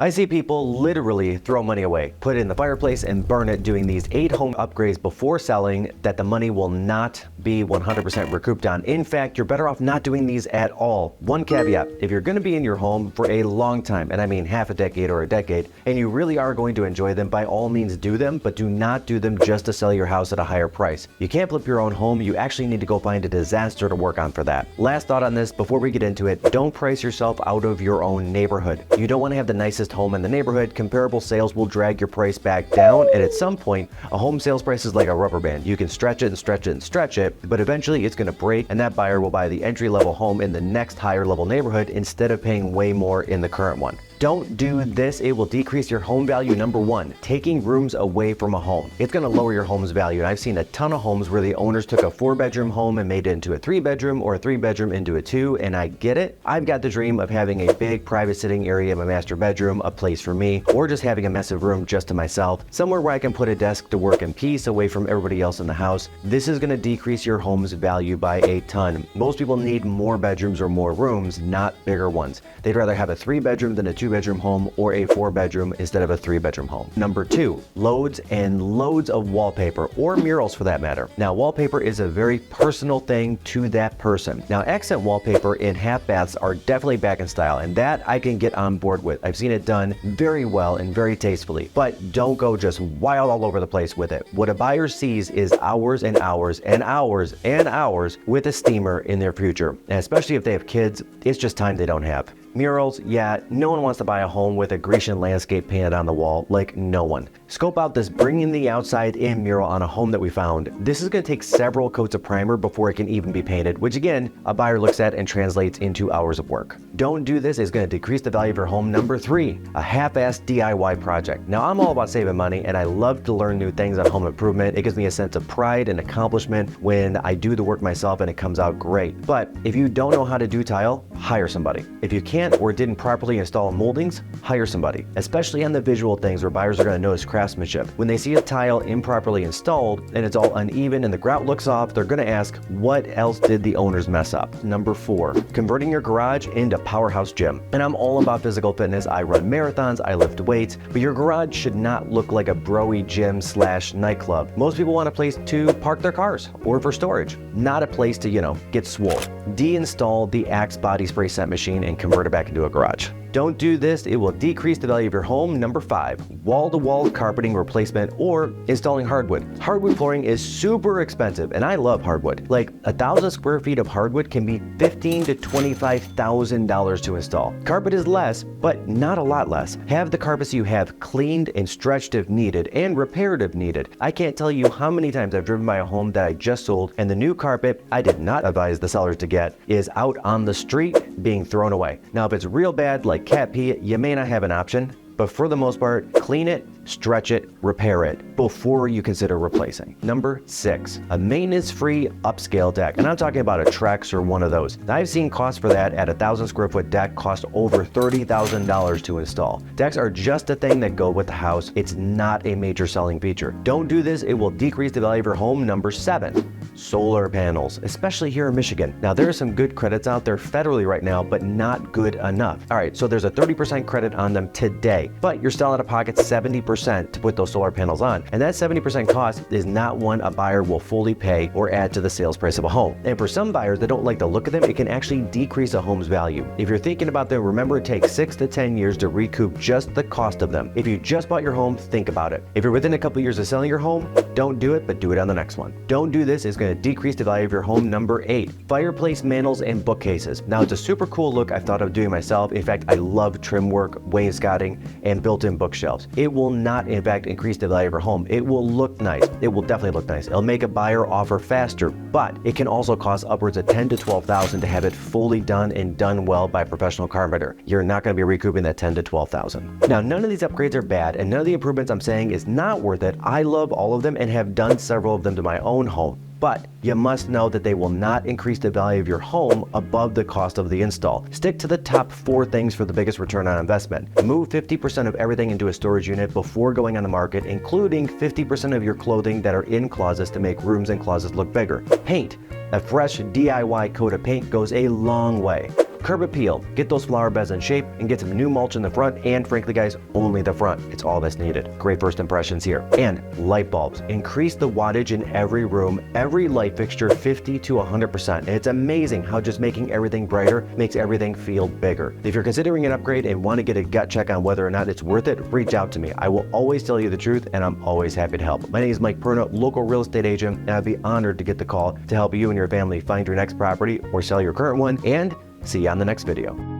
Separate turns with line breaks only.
I see people literally throw money away, put it in the fireplace and burn it doing these 8 home upgrades before selling that the money will not be 100% recouped on. In fact, you're better off not doing these at all. One caveat, if you're gonna be in your home for a long time, and I mean half a decade or a decade, and you really are going to enjoy them, by all means do them, but do not do them just to sell your house at a higher price. You can't flip your own home, you actually need to go find a disaster to work on for that. Last thought on this before we get into it, don't price yourself out of your own neighborhood. You don't wanna have the nicest home in the neighborhood. Comparable sales will drag your price back down, and at some point a home sales price is like a rubber band. You can stretch it and stretch it and stretch it, but eventually it's going to break, and that buyer will buy the entry-level home in the next higher level neighborhood instead of paying way more in the current one. Don't do this, it will decrease your home value. Number 1, taking rooms away from a home. It's gonna lower your home's value. And I've seen a ton of homes where the owners took a 4-bedroom home and made it into a 3-bedroom, or a 3-bedroom into a 2, and I get it. I've got the dream of having a big private sitting area in my master bedroom, a place for me, or just having a massive room just to myself, somewhere where I can put a desk to work in peace away from everybody else in the house. This is gonna decrease your home's value by a ton. Most people need more bedrooms or more rooms, not bigger ones. They'd rather have a 3-bedroom than a 2-bedroom home, or a 4-bedroom instead of a 3-bedroom home. Number 2, loads and loads of wallpaper, or murals for that matter. Now, wallpaper is a very personal thing to that person. Now, accent wallpaper in half baths are definitely back in style, and that I can get on board with. I've seen it done very well and very tastefully, but don't go just wild all over the place with it. What a buyer sees is hours and hours and hours and hours with a steamer in their future, and especially if they have kids, it's just time they don't have. Murals, yeah, no one wants to buy a home with a Grecian landscape painted on the wall, like no one. Scope out this bringing the outside in mural on a home that we found. This is going to take several coats of primer before it can even be painted, which again, a buyer looks at and translates into hours of work. Don't do this, it's going to decrease the value of your home. Number 3, a half-assed DIY project. Now, I'm all about saving money, and I love to learn new things on home improvement. It gives me a sense of pride and accomplishment when I do the work myself and it comes out great. But if you don't know how to do tile, hire somebody. If you can't or didn't properly install moldings, hire somebody, especially on the visual things where buyers are going to notice craftsmanship. When they see a tile improperly installed and it's all uneven and the grout looks off, they're going to ask, what else did the owners mess up? Number 4, converting your garage into powerhouse gym. And I'm all about physical fitness. I run marathons, I lift weights, but your garage should not look like a broy gym / nightclub. Most people want a place to park their cars or for storage, not a place to, get swole. Deinstall the Axe body spray scent machine and convert it back into a garage. Don't do this, it will decrease the value of your home. Number 5, wall-to-wall carpeting replacement or installing hardwood. Hardwood flooring is super expensive, and I love hardwood. Like 1,000 square feet of hardwood can be $15,000 to $25,000 to install. Carpet is less, but not a lot less. Have the carpets you have cleaned and stretched if needed, and repaired if needed. I can't tell you how many times I've driven by a home that I just sold, and the new carpet I did not advise the sellers to get is out on the street being thrown away. Now, if it's real bad, like cat pee, you may not have an option, but for the most part, clean it, stretch it, repair it before you consider replacing. Number 6, a maintenance-free upscale deck. And I'm talking about a Trex or one of those. I've seen costs for that at a 1,000 square foot deck cost over $30,000 to install. Decks are just a thing that go with the house. It's not a major selling feature. Don't do this, it will decrease the value of your home. Number 7, solar panels, especially here in Michigan. Now, there are some good credits out there federally right now, but not good enough. All right, so there's a 30% credit on them today, but you're still out of pocket 70% to put those solar panels on. And that 70% cost is not one a buyer will fully pay or add to the sales price of a home. And for some buyers that don't like the look of them, it can actually decrease a home's value. If you're thinking about them, remember it takes 6 to 10 years to recoup just the cost of them. If you just bought your home, think about it. If you're within a couple years of selling your home, don't do it, but do it on the next one. Don't do this, it's going to decrease the value of your home. Number 8, fireplace mantels and bookcases. Now, it's a super cool look I've thought of doing myself. In fact, I love trim work, wainscoting, and built-in bookshelves. It will not, in fact, increase the value of your home. It will look nice. It will definitely look nice. It'll make a buyer offer faster, but it can also cost upwards of $10,000 to $12,000 to have it fully done and done well by a professional carpenter. You're not going to be recouping that $10,000 to $12,000. Now, none of these upgrades are bad, and none of the improvements I'm saying is not worth it. I love all of them and have done several of them to my own home. But you must know that they will not increase the value of your home above the cost of the install. Stick to the top 4 things for the biggest return on investment. Move 50% of everything into a storage unit before going on the market, including 50% of your clothing that are in closets to make rooms and closets look bigger. Paint. A fresh DIY coat of paint goes a long way. curb appeal, get those flower beds in shape, and get some new mulch in the front, and frankly guys, only the front. It's all that's needed. Great first impressions here. And light bulbs. Increase the wattage in every room, every light fixture 50 to 100%. And it's amazing how just making everything brighter makes everything feel bigger. If you're considering an upgrade and want to get a gut check on whether or not it's worth it, reach out to me. I will always tell you the truth, and I'm always happy to help. My name is Mike Perna, local real estate agent, and I'd be honored to get the call to help you and your family find your next property or sell your current one, and see you on the next video.